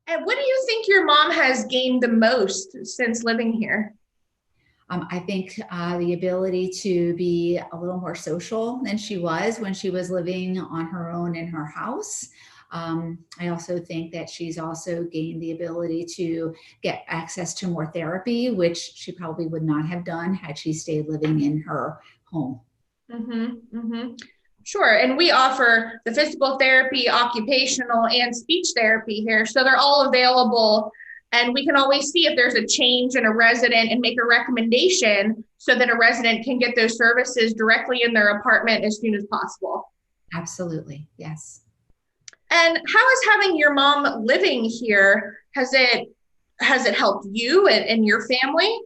And what do you think your mom has gained the most since living here? I think the ability to be a little more social than she was when she was living on her own in her house. I also think that she's also gained the ability to get access to more therapy, which she probably would not have done had she stayed living in her home. Mm-hmm, mm-hmm. Sure. And we offer the physical therapy, occupational, and speech therapy here. So they're all available. And we can always see if there's a change in a resident and make a recommendation so that a resident can get those services directly in their apartment as soon as possible. Absolutely. Yes. And how is having your mom living here? Has it helped you and your family?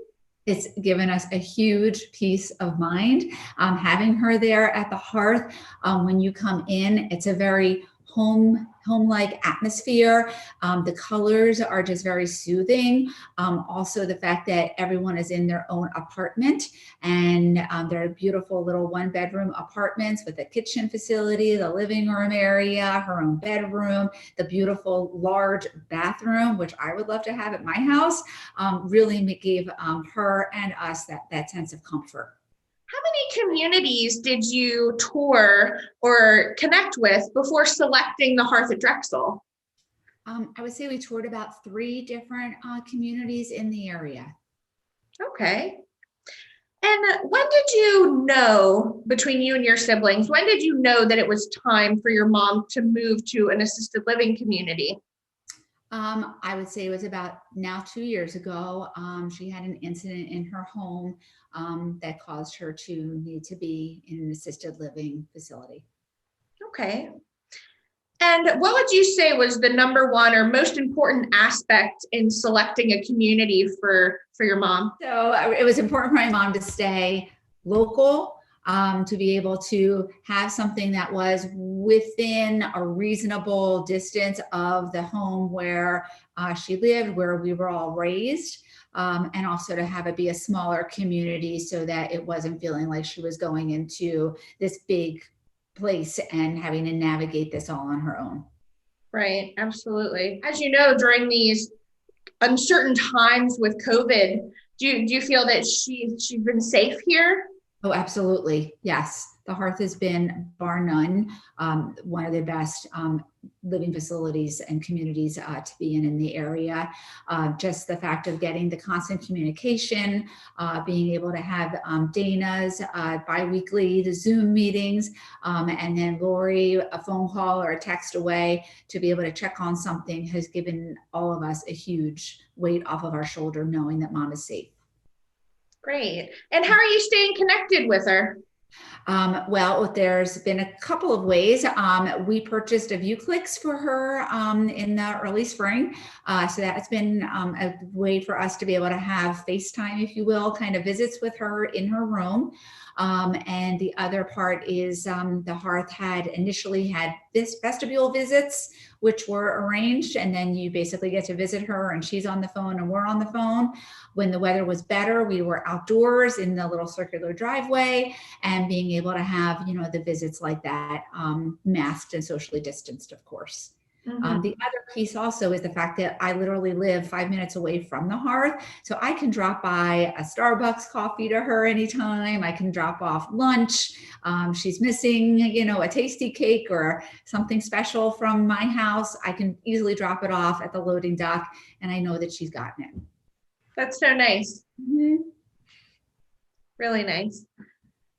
It's given us a huge peace of mind. Having her there at the hearth, when you come in, it's a very home-like atmosphere. The colors are just very soothing. Also, the fact that everyone is in their own apartment, and they're beautiful little one-bedroom apartments with a kitchen facility, the living room area, her own bedroom, the beautiful large bathroom, which I would love to have at my house, really gave her and us that sense of comfort. How many communities did you tour or connect with before selecting the Hearth at Drexel? I would say we toured about 3 different communities in the area. Okay. And when did you know, between you and your siblings, when did you know that it was time for your mom to move to an assisted living community? I would say it was about now 2 years ago. She had an incident in her home that caused her to need to be in an assisted living facility. Okay. And what would you say was the number one or most important aspect in selecting a community for your mom? So it was important for my mom to stay local, to be able to have something that was within a reasonable distance of the home where she lived, where we were all raised. And also to have it be a smaller community so that it wasn't feeling like she was going into this big place and having to navigate this all on her own. Right, absolutely. As you know, during these uncertain times with COVID, do you feel that she's been safe here? Oh, absolutely. Yes. The Hearth has been, bar none, one of the best living facilities and communities to be in the area. Just the fact of getting the constant communication, being able to have Dana's biweekly, the Zoom meetings, and then Lori, a phone call or a text away to be able to check on something has given all of us a huge weight off of our shoulder, knowing that mom is safe. Great. And how are you staying connected with her? Well, there's been a couple of ways. We purchased a view clicks for her in the early spring. So that's been a way for us to be able to have FaceTime, if you will, kind of visits with her in her room. And the other part is the Hearth had initially had this vestibule visits, which were arranged. And then you basically get to visit her and she's on the phone and we're on the phone. When the weather was better, we were outdoors in the little circular driveway and being able to have, the visits like that, masked and socially distanced, of course. Mm-hmm. The other piece also is the fact that I literally live 5 minutes away from the Hearth. So I can drop by a Starbucks coffee to her anytime. I can drop off lunch. She's missing, a tasty cake or something special from my house. I can easily drop it off at the loading dock and I know that she's gotten it. That's so nice. Mm-hmm. Really nice.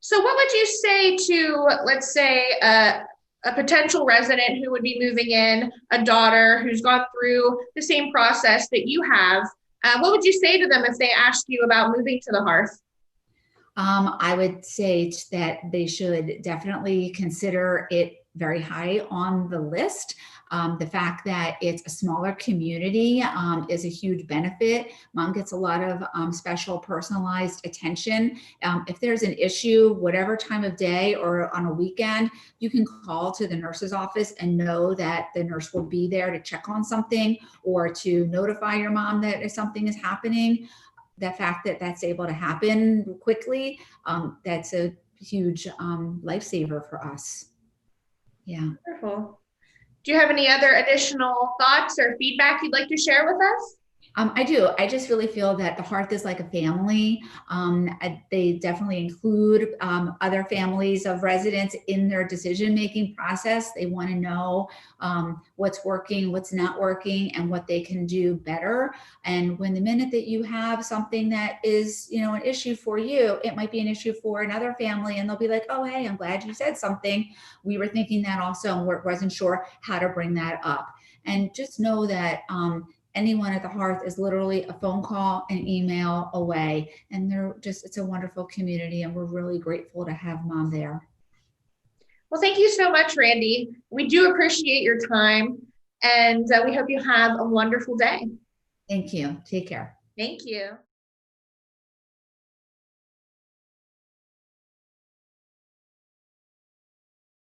So what would you say to, let's say, a potential resident who would be moving in, a daughter who's gone through the same process that you have? What would you say to them if they asked you about moving to the Hearth? I would say that they should definitely consider it very high on the list. The fact that it's a smaller community is a huge benefit. Mom gets a lot of special personalized attention. If there's an issue, whatever time of day or on a weekend, you can call to the nurse's office and know that the nurse will be there to check on something or to notify your mom that if something is happening. The fact that that's able to happen quickly, that's a huge lifesaver for us. Yeah. Wonderful. Do you have any other additional thoughts or feedback you'd like to share with us? I do. I just really feel that the Hearth is like a family. They definitely include other families of residents in their decision-making process. They want to know what's working, what's not working, and what they can do better. And when the minute that you have something that is, an issue for you, it might be an issue for another family, and they'll be like, "Oh, hey, I'm glad you said something. We were thinking that also, and we wasn't sure how to bring that up." And just know that anyone at the Hearth is literally a phone call and email away. And it's a wonderful community. And we're really grateful to have Mom there. Well, thank you so much, Randy. We do appreciate your time, and we hope you have a wonderful day. Thank you. Take care. Thank you.